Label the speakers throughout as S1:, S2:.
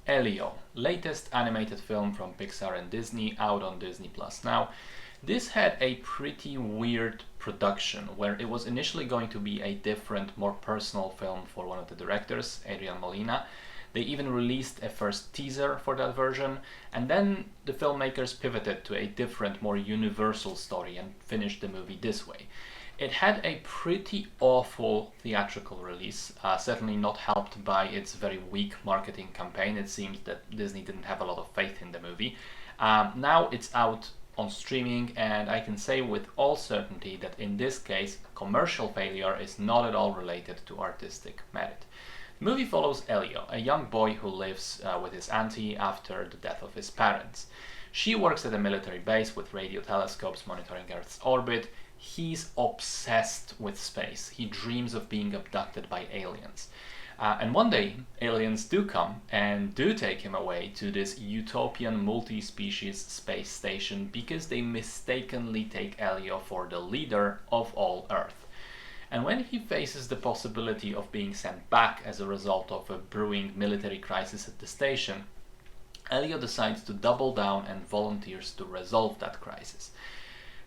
S1: Elio, latest animated film from Pixar and Disney, out on Disney+. Now, this had a pretty weird production where it was initially going to be a different, more personal film for one of the directors, Adrian Molina. They even released a first teaser for that version, and then the filmmakers pivoted to a different, more universal story and finished the movie this way. It had a pretty awful theatrical release, certainly not helped by its very weak marketing campaign. It seems that Disney didn't have a lot of faith in the movie. Now it's out on streaming, and I can say with all certainty that in this case, commercial failure is not at all related to artistic merit. The movie follows Elio, a young boy who lives with his auntie after the death of his parents. She works at a military base with radio telescopes monitoring Earth's orbit. He's obsessed with space. He dreams of being abducted by aliens. And one day, aliens do come and do take him away to this utopian multi-species space station because they mistakenly take Elio for the leader of all Earth. And when he faces the possibility of being sent back as a result of a brewing military crisis at the station, Elio decides to double down and volunteers to resolve that crisis.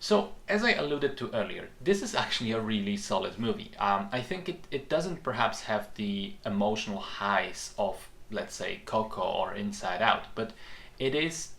S1: So, as I alluded to earlier, this is actually a really solid movie. I think it doesn't perhaps have the emotional highs of, let's say, Coco or Inside Out, but it is,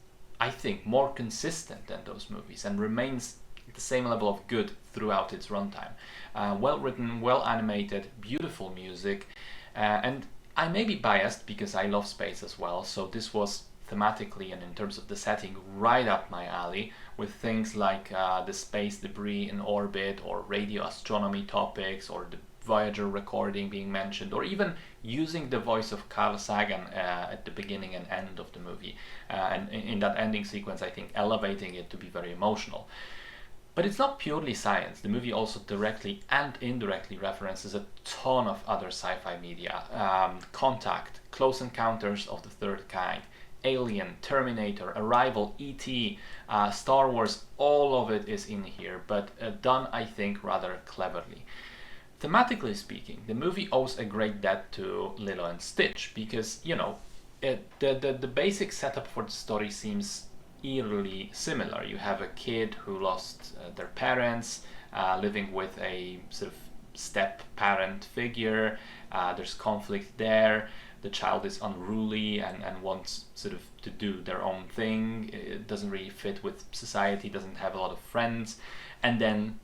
S1: I think, more consistent than those movies and remains at the same level of good throughout its runtime. Well written, well animated, beautiful music, and I may be biased because I love space as well, so this was thematically and in terms of the setting right up my alley, with things like the space debris in orbit or radio astronomy topics or the Voyager recording being mentioned, or even using the voice of Carl Sagan at the beginning and end of the movie, and in that ending sequence I think elevating it to be very emotional. But it's not purely science. The movie also directly and indirectly references a ton of other sci-fi media. Contact, Close Encounters of the Third Kind, Alien, Terminator, Arrival, E.T., Star Wars, all of it is in here, but done, I think, rather cleverly. Thematically speaking, the movie owes a great debt to Lilo and Stitch, because, you know, the basic setup for the story seems eerily similar. You have a kid who lost their parents, living with a sort of step-parent figure. There's conflict there. The child is unruly and wants sort of to do their own thing. It doesn't really fit with society, doesn't have a lot of friends. And then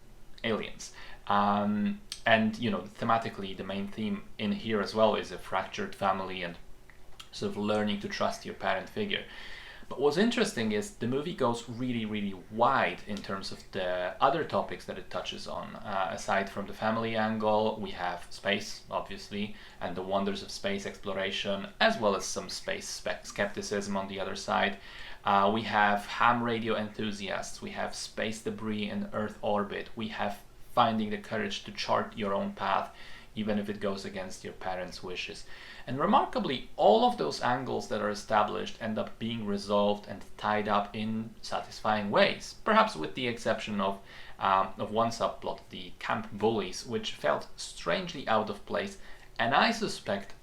S1: aliens. And, you know, thematically, the main theme in here as well is a fractured family and sort of learning to trust your parent figure. But what's interesting is the movie goes really, really wide in terms of the other topics that it touches on. Aside from the family angle, we have space, obviously, and the wonders of space exploration, as well as some space skepticism on the other side. We have ham radio enthusiasts, we have space debris in Earth orbit, we have finding the courage to chart your own path, even if it goes against your parents' wishes. And remarkably, all of those angles that are established end up being resolved and tied up in satisfying ways, perhaps with the exception of one subplot, the camp bullies, which felt strangely out of place, and I suspect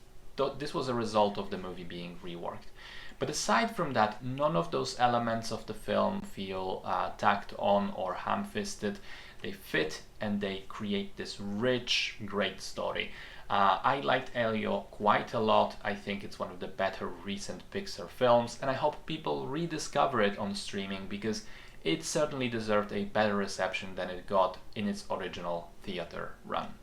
S1: this was a result of the movie being reworked. But aside from that, none of those elements of the film feel tacked on or ham-fisted. They fit and they create this rich, great story. I liked Elio quite a lot. I think it's one of the better recent Pixar films, and I hope people rediscover it on streaming because it certainly deserved a better reception than it got in its original theater run.